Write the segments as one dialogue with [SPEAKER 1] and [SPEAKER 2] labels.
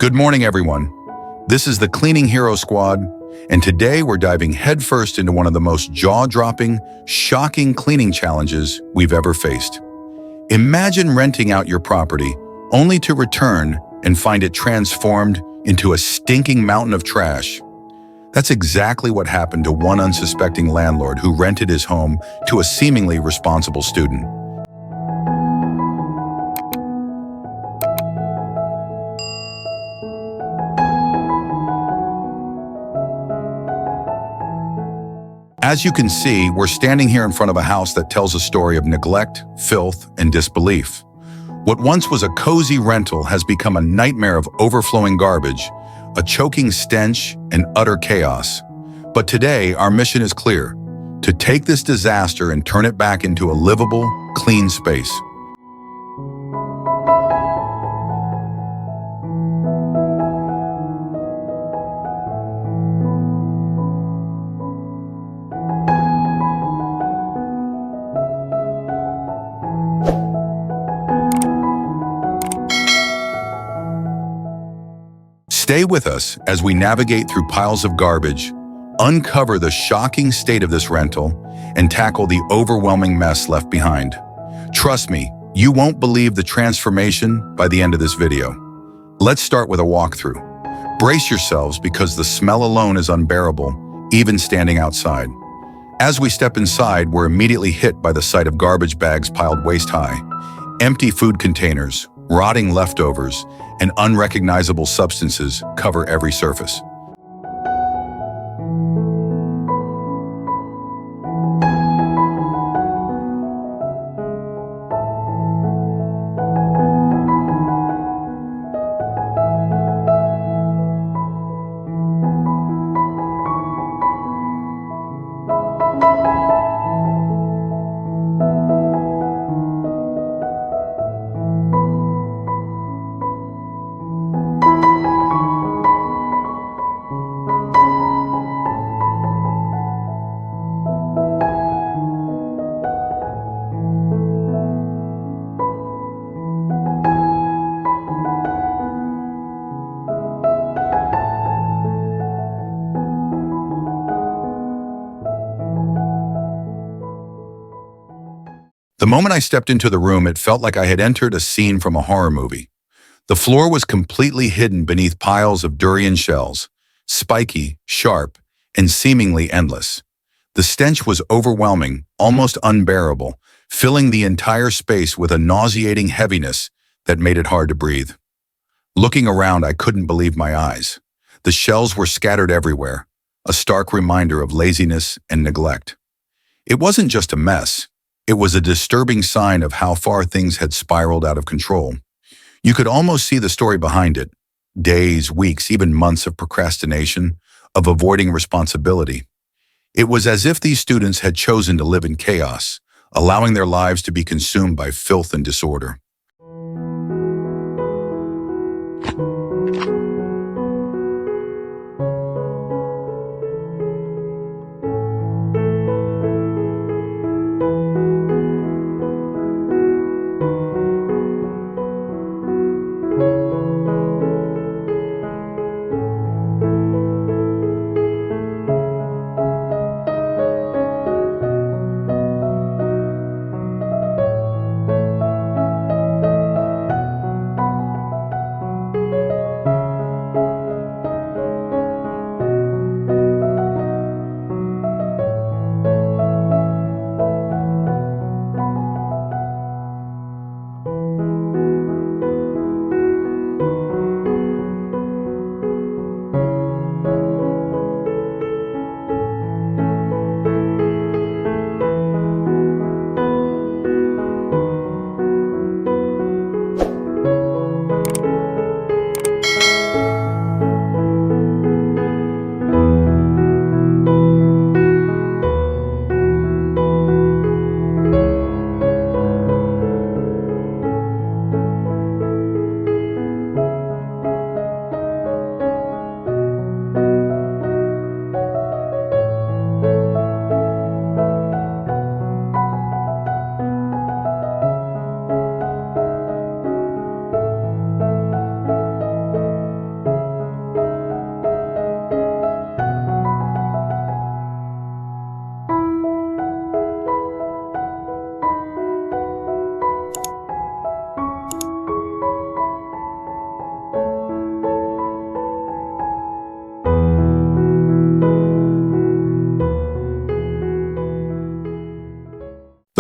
[SPEAKER 1] Good morning, everyone. This is the Cleaning Hero Squad, and today we're diving headfirst into one of the most jaw-dropping, shocking cleaning challenges we've ever faced. Imagine renting out your property only to return and find it transformed into a stinking mountain of trash. That's exactly what happened to one unsuspecting landlord who rented his home to a seemingly responsible student. As you can see, we're standing here in front of a house that tells a story of neglect, filth, and disbelief. What once was a cozy rental has become a nightmare of overflowing garbage, a choking stench, and utter chaos. But today, our mission is clear: to take this disaster and turn it back into a livable, clean space. Stay with us as we navigate through piles of garbage, uncover the shocking state of this rental, and tackle the overwhelming mess left behind. Trust me, you won't believe the transformation by the end of this video. Let's start with a walkthrough. Brace yourselves because the smell alone is unbearable, even standing outside. As we step inside, we're immediately hit by the sight of garbage bags piled waist-high, empty food containers, rotting leftovers, and unrecognizable substances cover every surface. The moment I stepped into the room, it felt like I had entered a scene from a horror movie. The floor was completely hidden beneath piles of durian shells, spiky, sharp, and seemingly endless. The stench was overwhelming, almost unbearable, filling the entire space with a nauseating heaviness that made it hard to breathe. Looking around, I couldn't believe my eyes. The shells were scattered everywhere, a stark reminder of laziness and neglect. It wasn't just a mess. It was a disturbing sign of how far things had spiraled out of control. You could almost see the story behind it: days, weeks, even months of procrastination, of avoiding responsibility. It was as if these students had chosen to live in chaos, allowing their lives to be consumed by filth and disorder.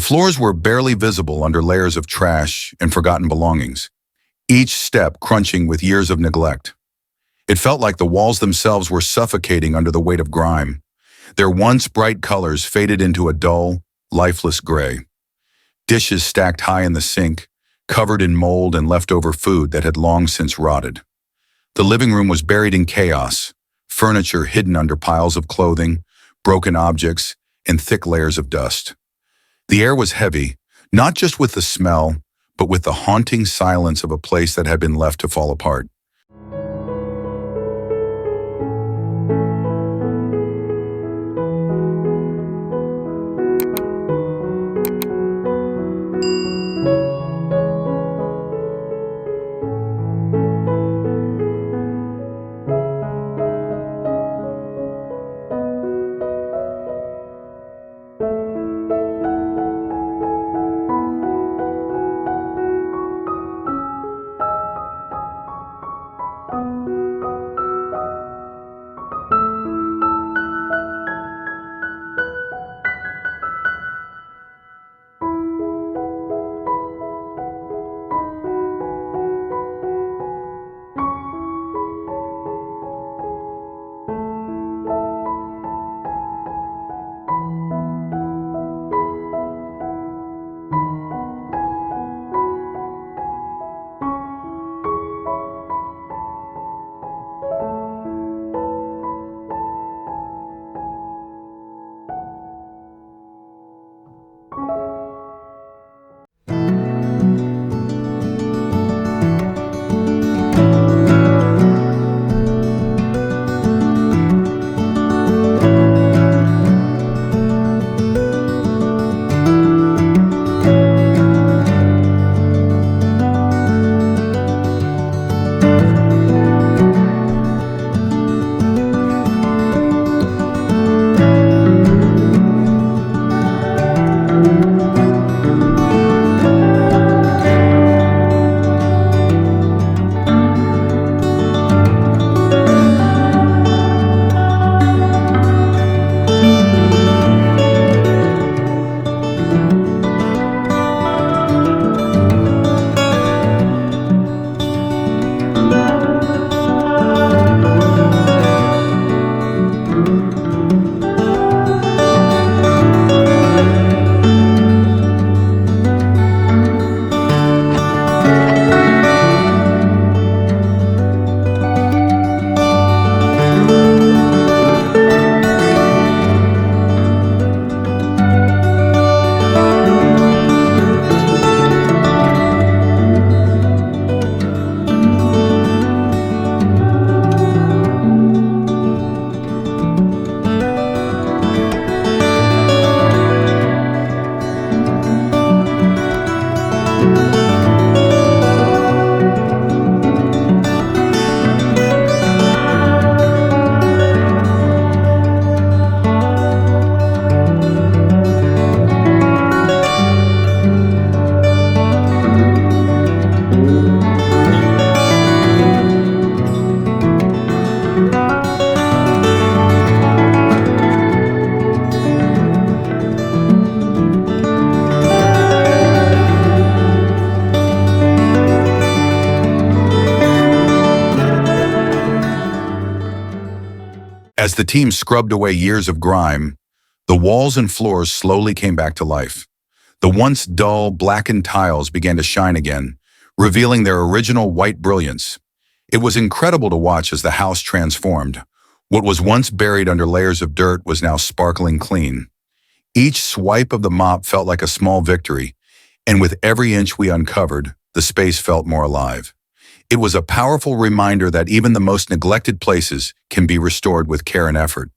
[SPEAKER 1] floors were barely visible under layers of trash and forgotten belongings, each step crunching with years of neglect. It felt like the walls themselves were suffocating under the weight of grime. Their once bright colors faded into a dull, lifeless gray. Dishes stacked high in the sink, covered in mold and leftover food that had long since rotted. The living room was buried in chaos, furniture hidden under piles of clothing, broken objects, and thick layers of dust. The air was heavy, not just with the smell, but with the haunting silence of a place that had been left to fall apart. As the team scrubbed away years of grime, the walls and floors slowly came back to life. The once dull, blackened tiles began to shine again, revealing their original white brilliance. It was incredible to watch as the house transformed. What was once buried under layers of dirt was now sparkling clean. Each swipe of the mop felt like a small victory, and with every inch we uncovered, the space felt more alive. It was a powerful reminder that even the most neglected places can be restored with care and effort.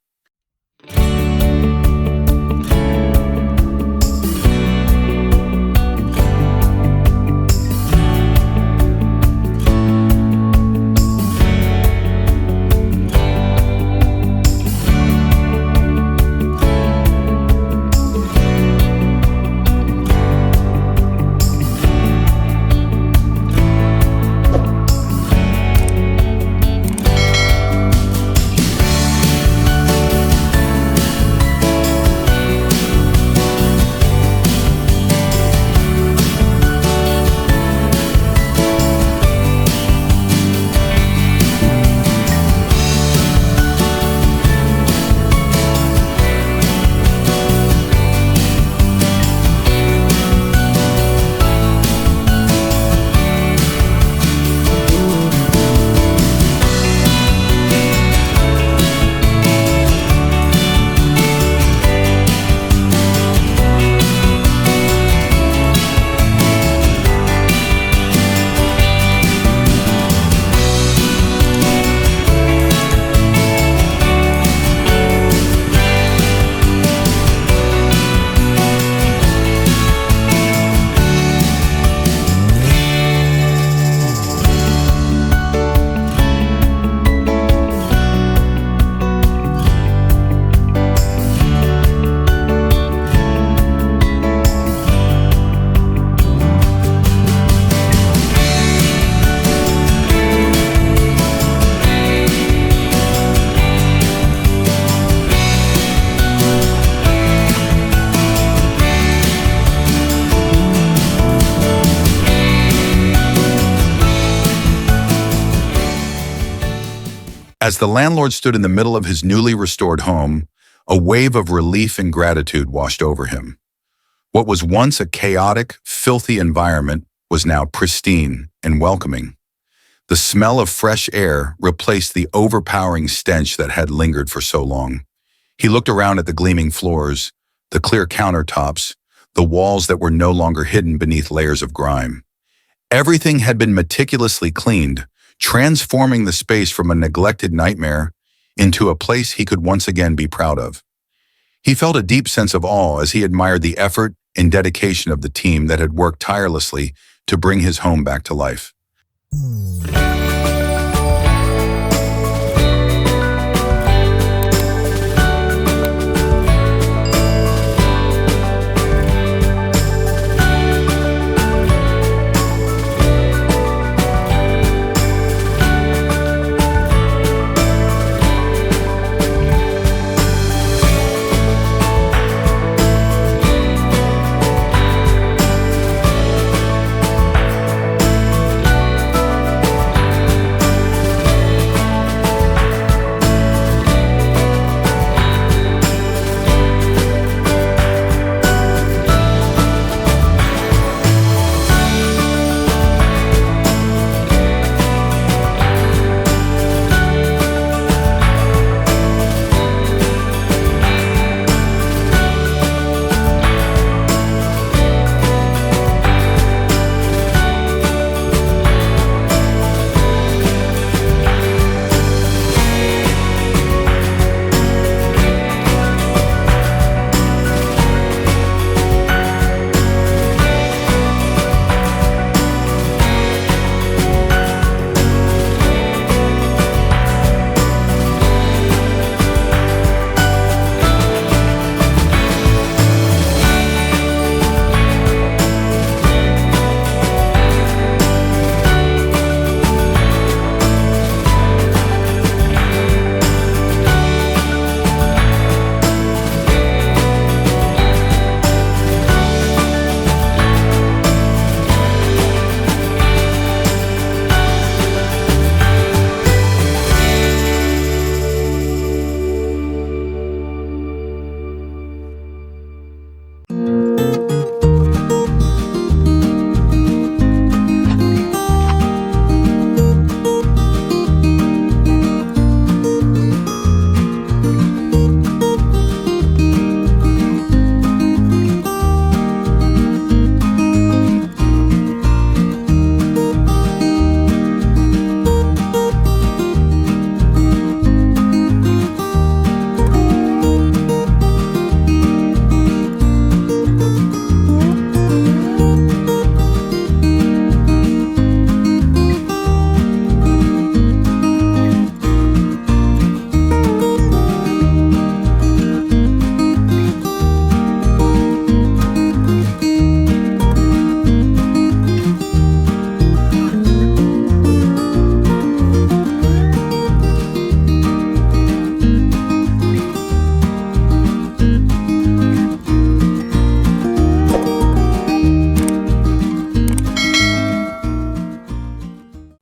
[SPEAKER 1] As the landlord stood in the middle of his newly restored home, a wave of relief and gratitude washed over him. What was once a chaotic, filthy environment was now pristine and welcoming. The smell of fresh air replaced the overpowering stench that had lingered for so long. He looked around at the gleaming floors, the clear countertops, the walls that were no longer hidden beneath layers of grime. Everything had been meticulously cleaned, transforming the space from a neglected nightmare into a place he could once again be proud of. He felt a deep sense of awe as he admired the effort and dedication of the team that had worked tirelessly to bring his home back to life.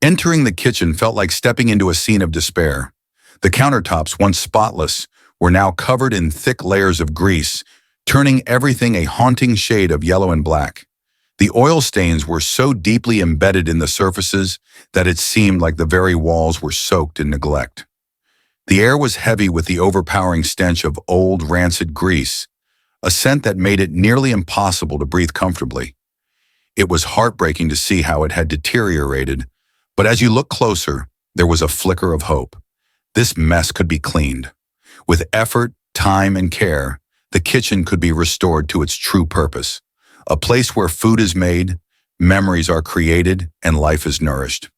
[SPEAKER 1] Entering the kitchen felt like stepping into a scene of despair. The countertops, once spotless, were now covered in thick layers of grease, turning everything a haunting shade of yellow and black. The oil stains were so deeply embedded in the surfaces that it seemed like the very walls were soaked in neglect. The air was heavy with the overpowering stench of old, rancid grease, a scent that made it nearly impossible to breathe comfortably. It was heartbreaking to see how it had deteriorated, but as you looked closer, there was a flicker of hope. This mess could be cleaned. With effort, time, and care, the kitchen could be restored to its true purpose, a place where food is made, memories are created, and life is nourished.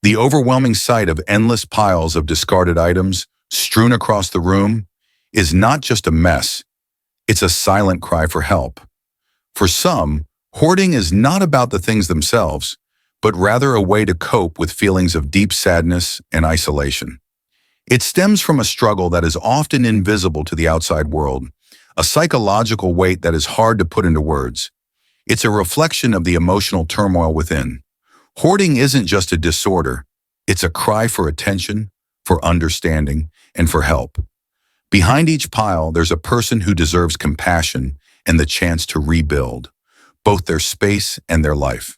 [SPEAKER 1] The overwhelming sight of endless piles of discarded items strewn across the room is not just a mess, it's a silent cry for help. For some, hoarding is not about the things themselves, but rather a way to cope with feelings of deep sadness and isolation. It stems from a struggle that is often invisible to the outside world, a psychological weight that is hard to put into words. It's a reflection of the emotional turmoil within. Hoarding isn't just a disorder, it's a cry for attention, for understanding, and for help. Behind each pile, there's a person who deserves compassion and the chance to rebuild, both their space and their life.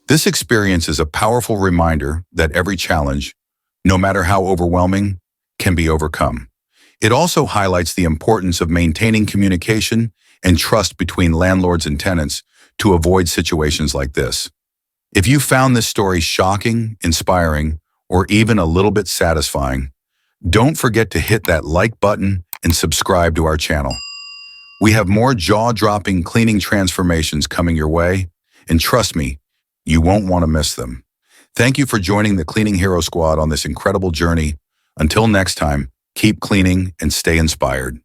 [SPEAKER 1] This experience is a powerful reminder that every challenge, no matter how overwhelming, can be overcome. It also highlights the importance of maintaining communication and trust between landlords and tenants to avoid situations like this. If you found this story shocking, inspiring, or even a little bit satisfying, don't forget to hit that like button and subscribe to our channel. We have more jaw-dropping cleaning transformations coming your way, and trust me, you won't want to miss them. Thank you for joining the Cleaning Hero Squad on this incredible journey. Until next time, keep cleaning and stay inspired.